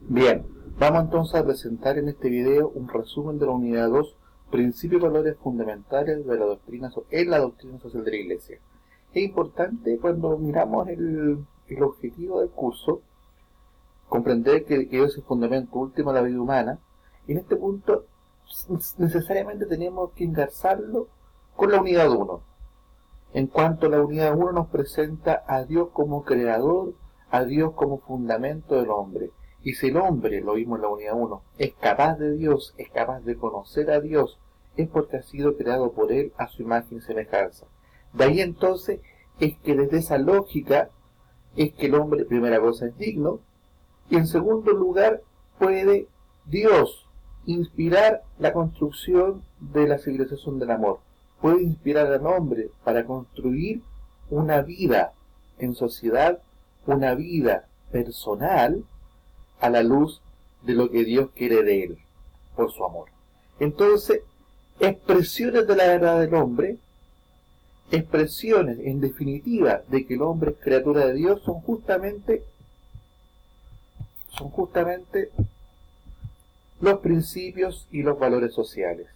Bien, vamos entonces a presentar en este video un resumen de la unidad 2, principios y valores fundamentales de la doctrina en la doctrina social de la Iglesia. Es importante cuando miramos el objetivo del curso, comprender que es el fundamento último de la vida humana, y en este punto necesariamente tenemos que engarzarlo con la unidad 1. En cuanto la unidad 1 nos presenta a Dios como creador, a Dios como fundamento del hombre. Y si el hombre, lo vimos en la unidad 1, es capaz de Dios, es capaz de conocer a Dios, es porque ha sido creado por Él a su imagen y semejanza. De ahí entonces es que desde esa lógica es que el hombre, primera cosa, es digno, y en segundo lugar puede Dios inspirar la construcción de la civilización del amor. Puede inspirar al hombre para construir una vida en sociedad, una vida personal, a la luz de lo que Dios quiere de él, por su amor. Entonces, expresiones de la verdad del hombre, expresiones en definitiva de que el hombre es criatura de Dios, son justamente los principios y los valores sociales.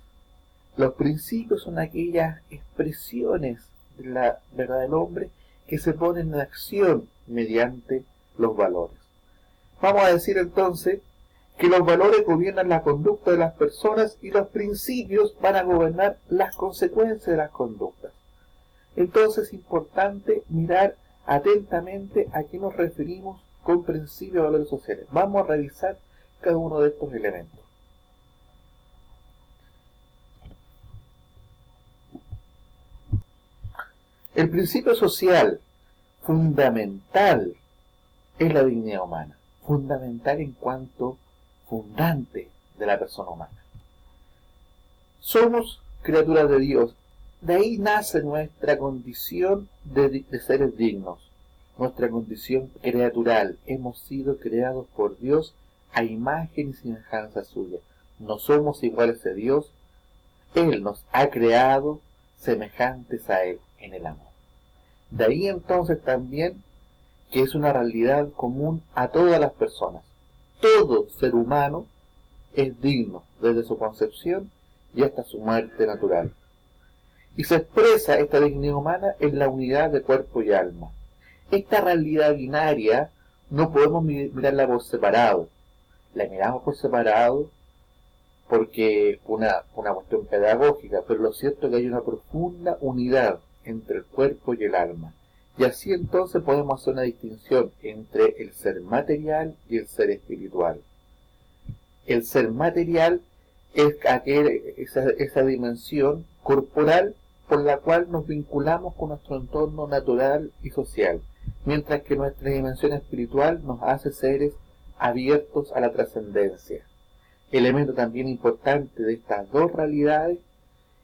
Los principios son aquellas expresiones de la verdad del hombre que se ponen en acción mediante los valores. Vamos a decir entonces que los valores gobiernan la conducta de las personas y los principios van a gobernar las consecuencias de las conductas. Entonces es importante mirar atentamente a qué nos referimos con principios y valores sociales. Vamos a revisar cada uno de estos elementos. El principio social fundamental es la dignidad humana, fundamental en cuanto fundante de la persona humana. Somos criaturas de Dios, de ahí nace nuestra condición de seres dignos, nuestra condición criatural. Hemos sido creados por Dios a imagen y semejanza suya. No somos iguales a Dios, Él nos ha creado semejantes a Él en el amor. De ahí entonces también que es una realidad común a todas las personas. Todo ser humano es digno desde su concepción y hasta su muerte natural. Y se expresa esta dignidad humana en la unidad de cuerpo y alma. Esta realidad binaria no podemos mirarla por separado. La miramos por separado porque una cuestión pedagógica, pero lo cierto es que hay una profunda unidad entre el cuerpo y el alma. Y así entonces podemos hacer una distinción entre el ser material y el ser espiritual. El ser material es esa dimensión corporal por la cual nos vinculamos con nuestro entorno natural y social, mientras que nuestra dimensión espiritual nos hace seres abiertos a la trascendencia. Elemento también importante de estas dos realidades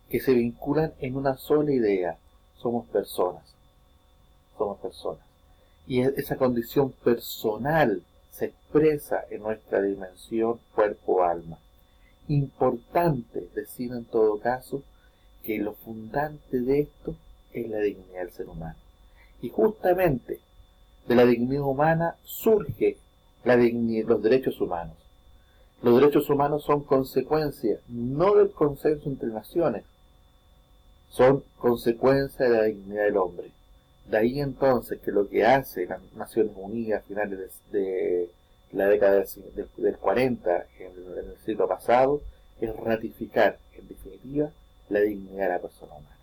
que se vinculan en una sola idea: somos personas. Somos personas. Y esa condición personal se expresa en nuestra dimensión cuerpo-alma. Importante decir en todo caso que lo fundante de esto es la dignidad del ser humano. Y justamente de la dignidad humana surge los derechos humanos. Los derechos humanos son consecuencia no del consenso entre naciones, son consecuencia de la dignidad del hombre. De ahí entonces que lo que hace las Naciones Unidas a finales de la década del 40, en el siglo pasado, es ratificar, en definitiva, la dignidad de la persona humana.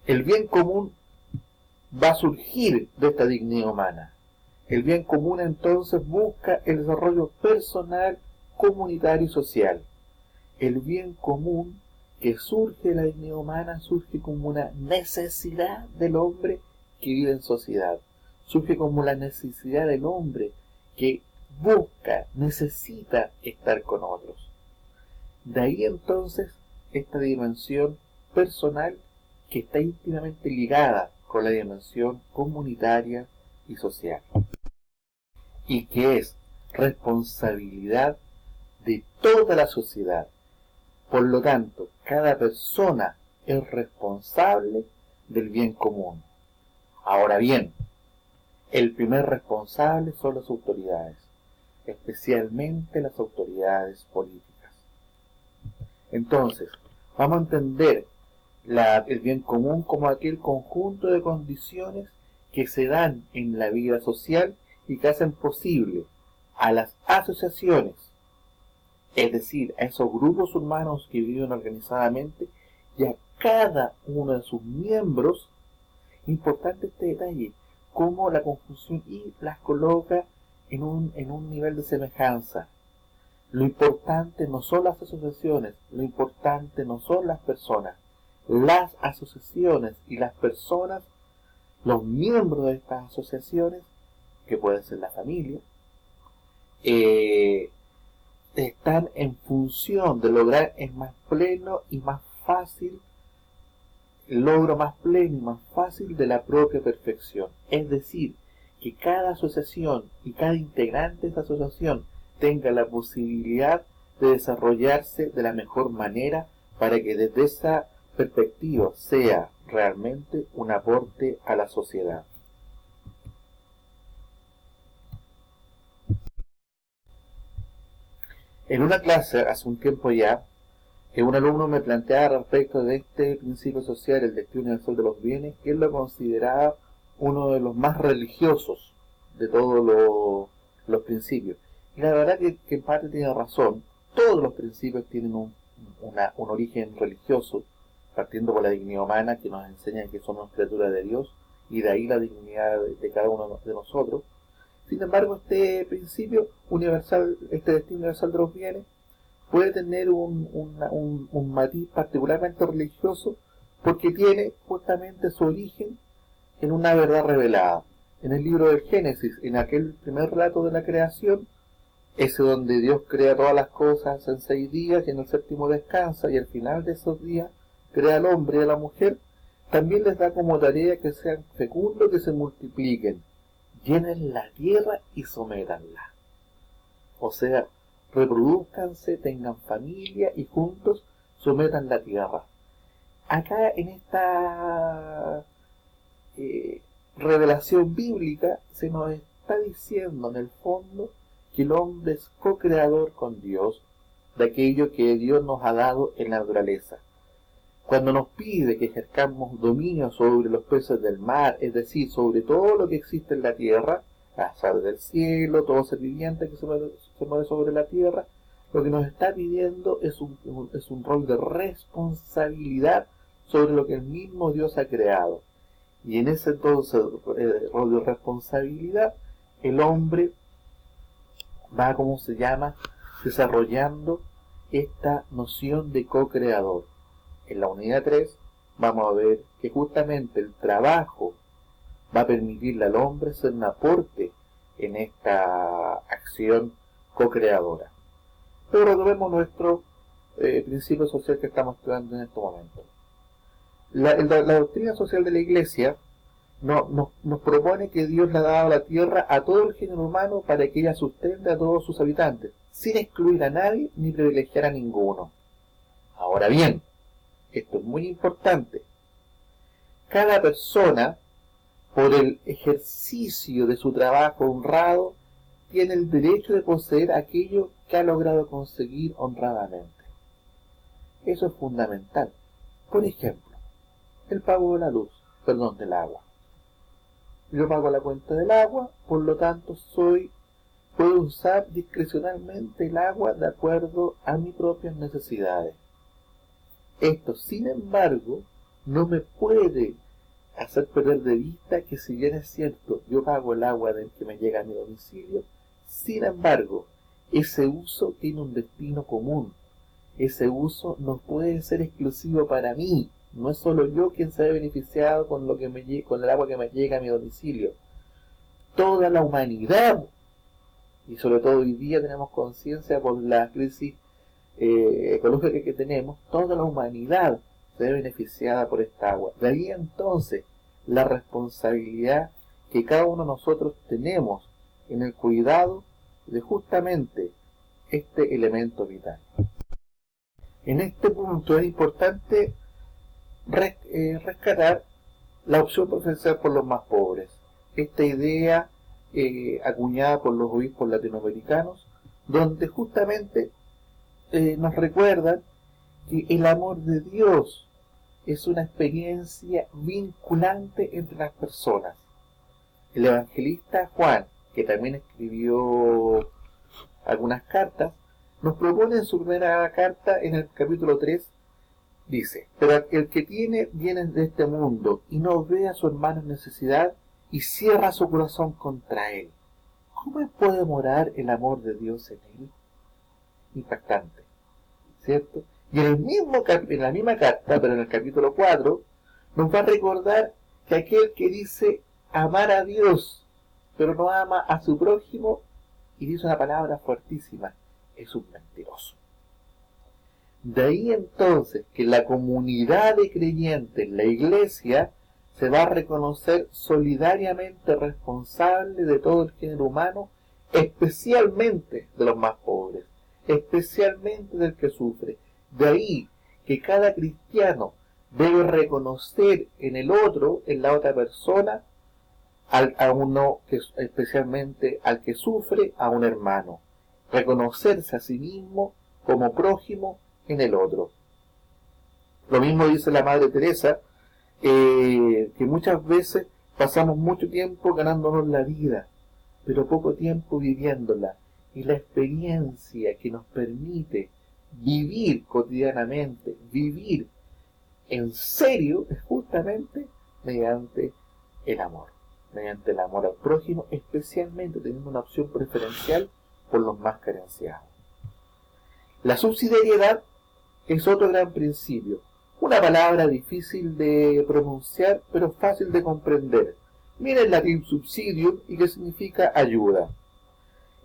El bien común va a surgir de esta dignidad humana. El bien común entonces busca el desarrollo personal, comunitario y social. El bien común que surge de la dignidad humana surge como una necesidad del hombre que vive en sociedad. Surge como la necesidad del hombre que busca, necesita estar con otros. De ahí entonces esta dimensión personal que está íntimamente ligada con la dimensión comunitaria y social, y que es responsabilidad de toda la sociedad. Por lo tanto, cada persona es responsable del bien común. Ahora bien, el primer responsable son las autoridades, especialmente las autoridades políticas. Entonces, vamos a entender el bien común como aquel conjunto de condiciones que se dan en la vida social y que hacen posible a las asociaciones, es decir, a esos grupos humanos que viven organizadamente, y a cada uno de sus miembros. Importante este detalle, cómo la conjunción y las coloca en un nivel de semejanza. Lo importante no son las asociaciones, lo importante no son las personas. Las asociaciones y las personas, los miembros de estas asociaciones, que puede ser la familia, están en función de lograr el más pleno y más fácil, el logro más pleno y más fácil de la propia perfección. Es decir, que cada asociación y cada integrante de esa asociación tenga la posibilidad de desarrollarse de la mejor manera para que desde esa perspectiva sea realmente un aporte a la sociedad. En una clase, hace un tiempo ya, que un alumno me planteaba respecto de este principio social, el destino universal de los bienes, que él lo consideraba uno de los más religiosos de todos los principios. Y la verdad que en parte tiene razón. Todos los principios tienen un origen religioso, partiendo por la dignidad humana, que nos enseña que somos criaturas de Dios, y de ahí la dignidad de cada uno de nosotros. Sin embargo, este principio universal, este destino universal de los bienes, puede tener un matiz particularmente religioso, porque tiene justamente su origen en una verdad revelada. En el libro del Génesis, en aquel primer relato de la creación, ese donde Dios crea todas las cosas en 6 días y en el séptimo descansa, y al final de esos días crea al hombre y a la mujer, también les da como tarea que sean fecundos, que se multipliquen, llenen la tierra y sométanla. O sea, reproduzcanse, tengan familia y juntos sometan la tierra. Acá en esta revelación bíblica se nos está diciendo en el fondo que el hombre es co-creador con Dios de aquello que Dios nos ha dado en la naturaleza. Cuando nos pide que ejerzamos dominio sobre los peces del mar, es decir, sobre todo lo que existe en la tierra, las aves del cielo, todo ser viviente que se mueve sobre la tierra, lo que nos está pidiendo es un rol de responsabilidad sobre lo que el mismo Dios ha creado. Y en ese entonces rol de responsabilidad, el hombre va, como se llama, desarrollando esta noción de co-creador. En la unidad 3 vamos a ver que justamente el trabajo va a permitirle al hombre ser un aporte en esta acción co-creadora. Pero retomemos nuestro principio social que estamos estudiando en este momento. La doctrina social de la Iglesia nos propone que Dios le ha dado la tierra a todo el género humano para que ella sustente a todos sus habitantes, sin excluir a nadie ni privilegiar a ninguno. Ahora bien, esto es muy importante. Cada persona, por el ejercicio de su trabajo honrado, tiene el derecho de poseer aquello que ha logrado conseguir honradamente. Eso es fundamental. Por ejemplo, el pago de la luz, del agua. Yo pago la cuenta del agua, por lo tanto puedo usar discrecionalmente el agua de acuerdo a mis propias necesidades. Esto, sin embargo, no me puede hacer perder de vista que, si bien es cierto, yo pago el agua del que me llega a mi domicilio, sin embargo, ese uso tiene un destino común. Ese uso no puede ser exclusivo para mí. No es solo yo quien se ve beneficiado con el agua que me llega a mi domicilio. Toda la humanidad, y sobre todo hoy día tenemos conciencia por la crisis ecológica que tenemos, toda la humanidad se ve beneficiada por esta agua. De ahí entonces la responsabilidad que cada uno de nosotros tenemos en el cuidado de justamente este elemento vital. En este punto es importante rescatar la opción preferencial por los más pobres. esta idea acuñada por los obispos latinoamericanos, donde justamente nos recuerdan que el amor de Dios es una experiencia vinculante entre las personas. El evangelista Juan, que también escribió algunas cartas, nos propone en su primera carta, en el capítulo 3, dice: pero el que tiene bienes de este mundo y no ve a su hermano en necesidad y cierra su corazón contra él, ¿cómo puede morar el amor de Dios en él? Impactante, ¿cierto? Y en la misma carta, pero en el capítulo 4, nos va a recordar que aquel que dice amar a Dios, pero no ama a su prójimo, y dice una palabra fuertísima, es un mentiroso. De ahí entonces que la comunidad de creyentes, la iglesia, se va a reconocer solidariamente responsable de todo el género humano, especialmente de los más pobres, especialmente del que sufre. De ahí que cada cristiano debe reconocer en el otro, en la otra persona, a uno, especialmente al que sufre, a un hermano. Reconocerse a sí mismo como prójimo en el otro. Lo mismo dice la Madre Teresa, que muchas veces pasamos mucho tiempo ganándonos la vida, pero poco tiempo viviéndola. Y la experiencia que nos permite vivir cotidianamente, vivir en serio, es justamente mediante el amor al prójimo, especialmente teniendo una opción preferencial por los más carenciados. La subsidiariedad es otro gran principio, una palabra difícil de pronunciar, pero fácil de comprender. Mira el latín subsidium, y que significa ayuda.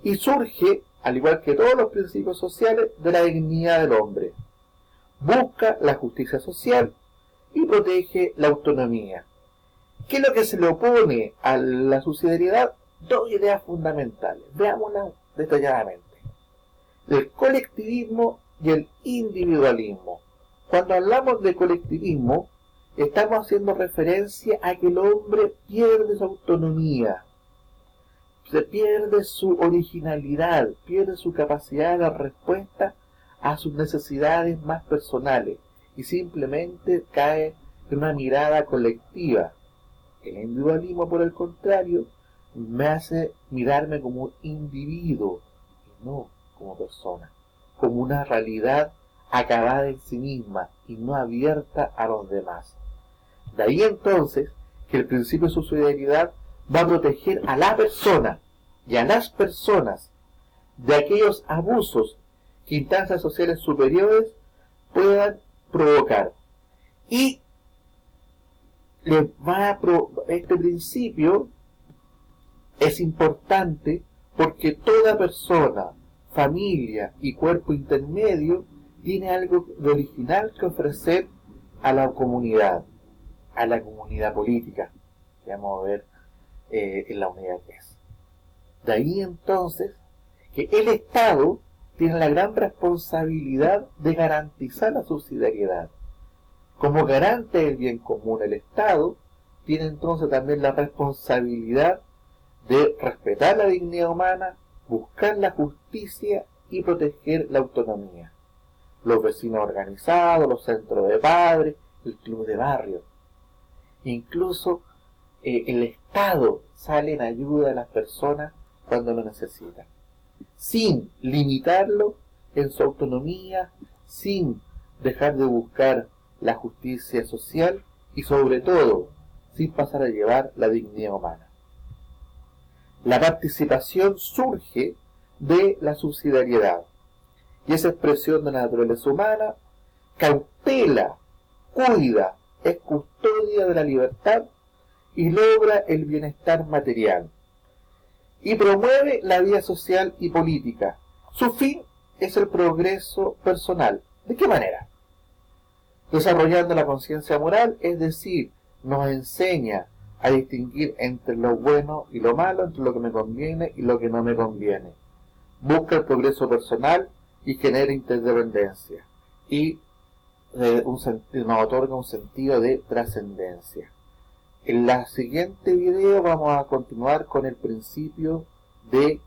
Y surge, al igual que todos los principios sociales, de la dignidad del hombre. Busca la justicia social y protege la autonomía. ¿Qué es lo que se le opone a la subsidiariedad? Dos ideas fundamentales. Veámoslas detalladamente. El colectivismo y el individualismo. Cuando hablamos de colectivismo, estamos haciendo referencia a que el hombre pierde su autonomía, se pierde su originalidad, pierde su capacidad de respuesta a sus necesidades más personales y simplemente cae en una mirada colectiva. El individualismo, por el contrario, me hace mirarme como un individuo y no como persona, como una realidad acabada en sí misma y no abierta a los demás. De ahí entonces que el principio de subsidiariedad va a proteger a la persona y a las personas de aquellos abusos que instancias sociales superiores puedan provocar. Y este principio es importante porque toda persona, familia y cuerpo intermedio tiene algo de original que ofrecer a la comunidad política, que vamos a ver en la unidad 3. De ahí entonces que el Estado tiene la gran responsabilidad de garantizar la subsidiariedad. Como garante del bien común, el Estado tiene entonces también la responsabilidad de respetar la dignidad humana, buscar la justicia y proteger la autonomía. Los vecinos organizados, los centros de padres, el club de barrio. Incluso el Estado sale en ayuda de las personas cuando lo necesitan, sin limitarlo en su autonomía, sin dejar de buscar la justicia social y sobre todo sin pasar a llevar la dignidad humana. La participación surge de la subsidiariedad y esa expresión de la naturaleza humana cautela, cuida, es custodia de la libertad y logra el bienestar material y promueve la vida social y política. Su fin es el progreso personal. ¿De qué manera? Desarrollando la conciencia moral, es decir, nos enseña a distinguir entre lo bueno y lo malo, entre lo que me conviene y lo que no me conviene. Busca el progreso personal y genera interdependencia. Y nos otorga un sentido de trascendencia. En la siguiente video vamos a continuar con el principio de